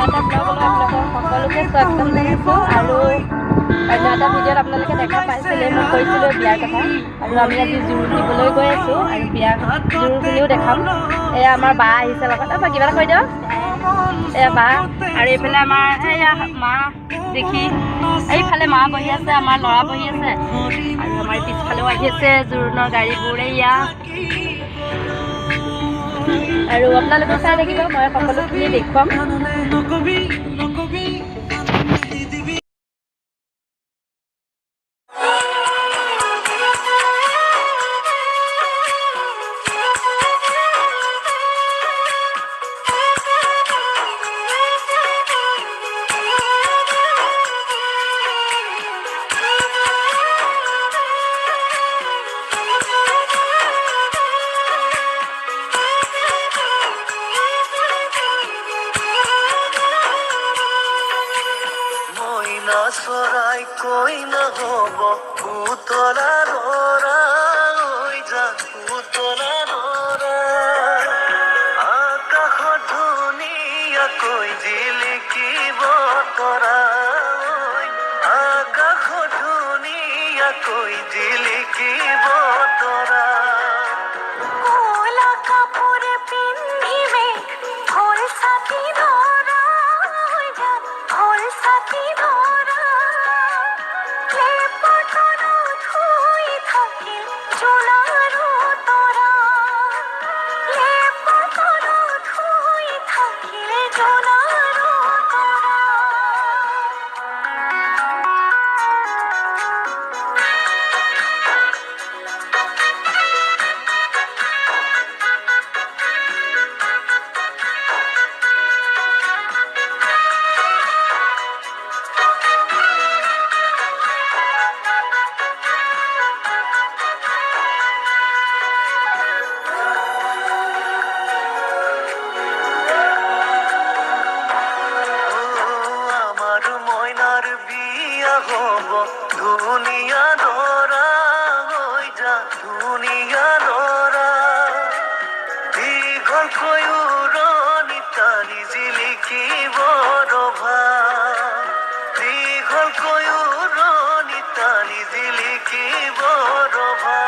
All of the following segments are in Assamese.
এটা ব্লগলৈ আপোনালোকক সকলোকে স্বাগতম জনাইছোঁ। আৰু অন্য এটা ভিডিঅ'ত আপোনালোকে দেখা পাইছিলে মই কৈছিলোঁ বিয়াৰ কথা, আৰু আমি আজি জোৰোণ দিবলৈ গৈ আছোঁ আৰু বিয়া জোৰোণখিনিও দেখাম। এয়া আমাৰ বা আহিছে লগত, কিবা এটা কৈ দিয়ক। এয়া বা, আৰু এইফালে আমাৰ এয়া মা দেখি, এইফালে মা বহি আছে, আমাৰ ল'ৰা বহি আছে, আৰু আমাৰ পিছফালেও আহি আছে জোৰোণৰ গাড়ীবোৰ। এয়া আৰু আপোনালোকে চাই থাকিব, মই সকলোখিনি দেখুৱাম। চৰাই কৈ নহব পুতলা নৰা যা পুতলা নৰা আকাশত ধুনীয়াকৈ জিলিকিব তৰা আকাশত ধুনীয়াকৈ জিলিকিব তৰা ধুনীয়া দৰা হৈ যা ধুনীয়া দৰা দীঘলকৈ উৰণি টানি জিলিকিব ৰভা দীঘলকৈ উৰণি টানি জিলিকিব ৰভা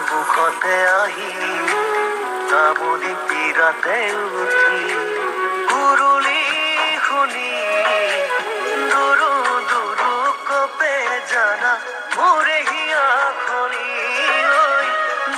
মুখতে আহি তামুলি পীৰাতে উঠি গুৰুলি শুনি দুৰু দুৰু কপে জানা মোৰে হিয়াখনি ঐ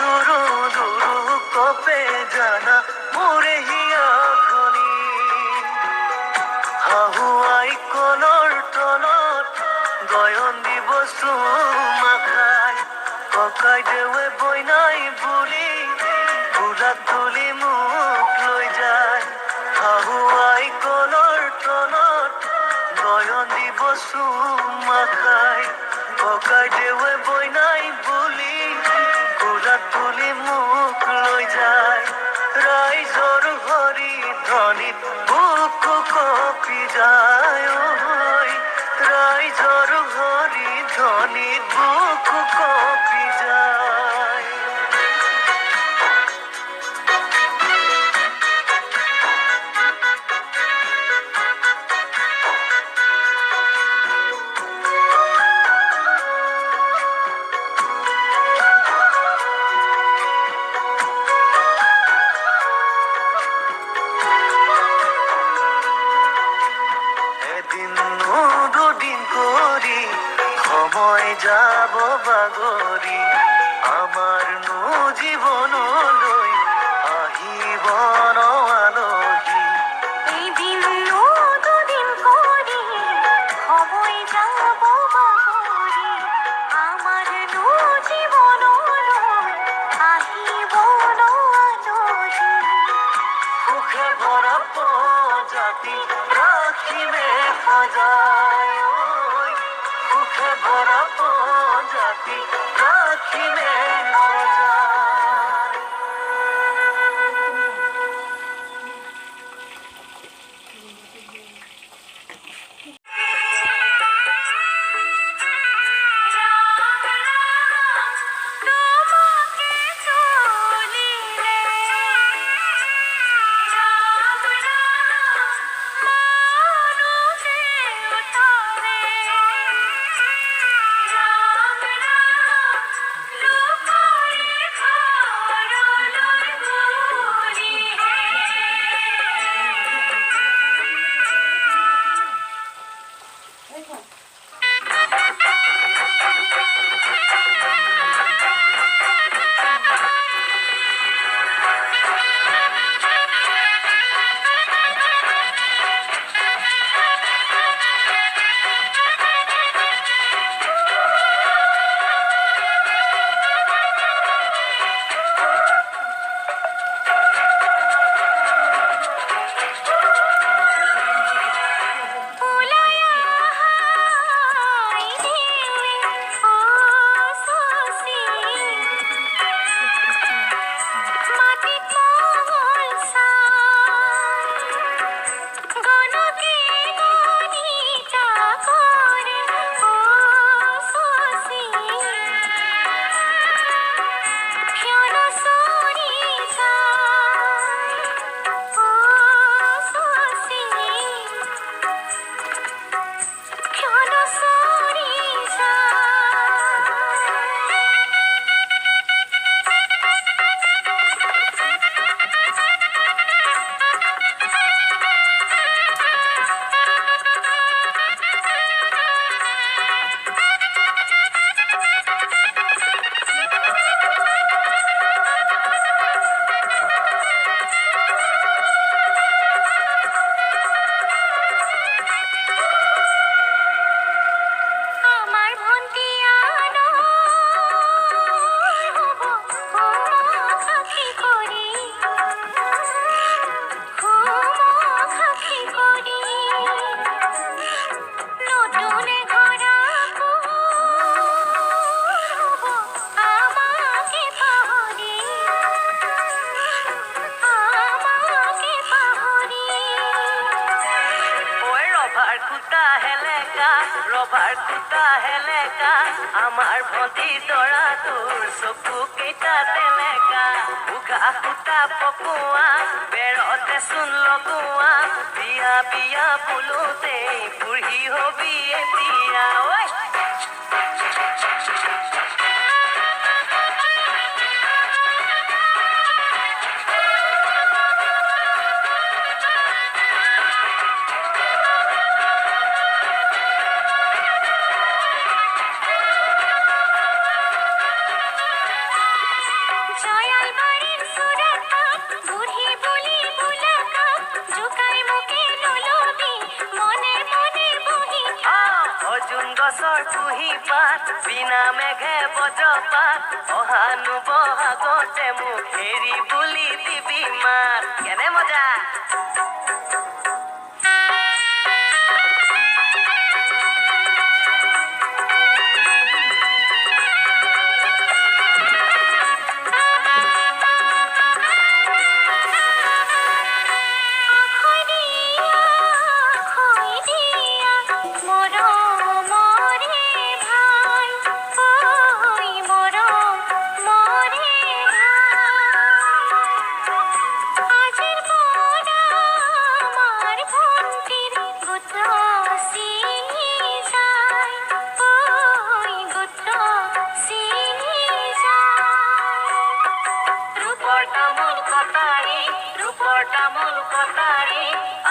দুৰু দুৰু কপে জানা মোৰে হিয়াখনি হাহুৱাই কলৰ তলত গয়ন দিব চুমা খাই ককাই দেৱে বইনাই বুলি ফুলাত তুলি মোক লৈ যায় হাহুৱাই কলৰ তলত গয়ন দিব চুমা খাই ককাই দেৱে বইনাই বুলি ফুলাত তুলি মোক লৈ যায় ৰাইজৰ হৰি ধ্বনিত বুকু কঁপি যায় ৰাইজৰ হৰি ধ্বনিত বুকু কঁপি যায় সময় যাব বাগৰি আমাৰ নো জীৱনলৈ আহিব ন আলহী এদিন দুদিন কৰি সময় যাব বাগৰি আমাৰ নো জীৱনলৈ আহিব ন আলহী সুখে ভৰা প্ৰজাতি ৰাখিমে সজায় ভৰা প্ৰজাতি আমাৰ ভণ্টি দৰা তোৰ চকু কেইটা তেনেকা উঘা সূতা পকোৱা বেৰতে চোন লগোৱা বিয়া বিয়া বোলোতে বুঢ়ী হবি এতিয়া ঐ গছৰ কুহি পাত বিনা মেঘে বজ্ৰপাত অহানো বহাগতে মোক হেৰি বুলি দিবি মাত কেনে মজা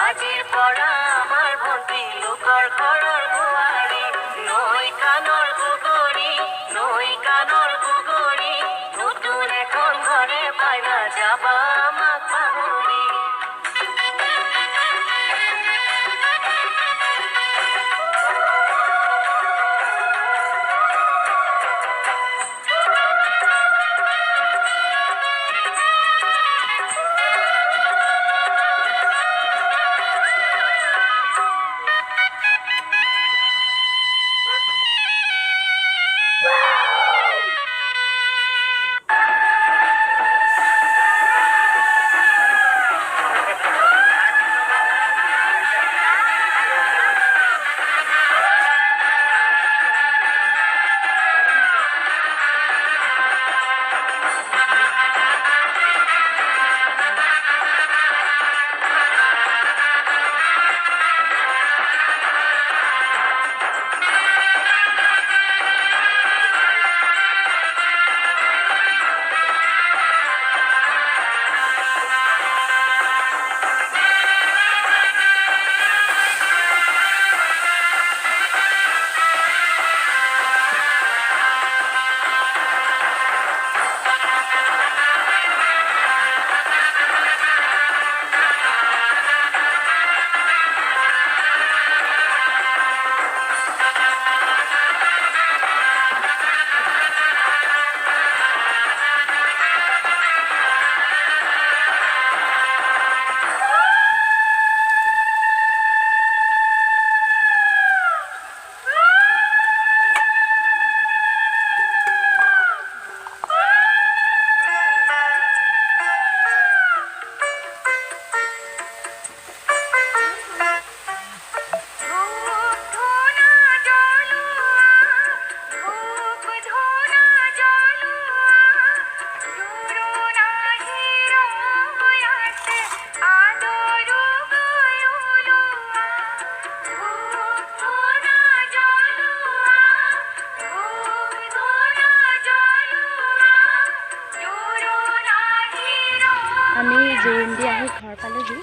আজিৰ পৰা আমাৰ ভণ্টি লোকৰ ঘৰৰ বোৱাৰী নৈ কাণৰ গুগৰি নতুন এখন ঘৰে পাইনা যাবা আমাক পাহৰি আমি জোৰোণ দি আহি ঘৰ পালোহি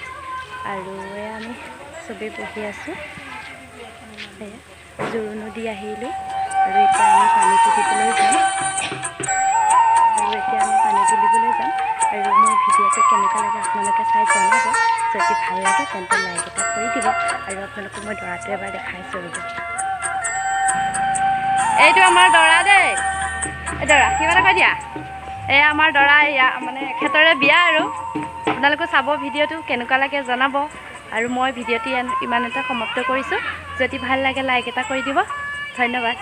আৰু আমি চবেই বহি আছোঁ জোৰোণো দি আহিলোঁ আৰু এতিয়া আমি পানী তুলিবলৈ যাম আৰু মোৰ ভিডিঅ'টো কেনেকুৱা লাগে আপোনালোকে চাই জনাব যদি ভাল লাগে তেন্তে লাইক এটা কৰি দিব আৰু আপোনালোকক মই দৰাটো এবাৰ দেখাইছোঁ ৰ'ব এইটো আমাৰ দৰা দেই এই দৰা কিবা এটা কৈ দিয়া এই আমাৰ দৰা মানে এখেতৰে বিয়া আৰু আপোনালোকে চাব ভিডিঅ'টো কেনেকুৱা লাগে জনাব আৰু মই ভিডিঅ'টো ইমান এটা সমাপ্ত কৰিছোঁ যদি ভাল লাগে লাইক এটা কৰি দিব ধন্যবাদ।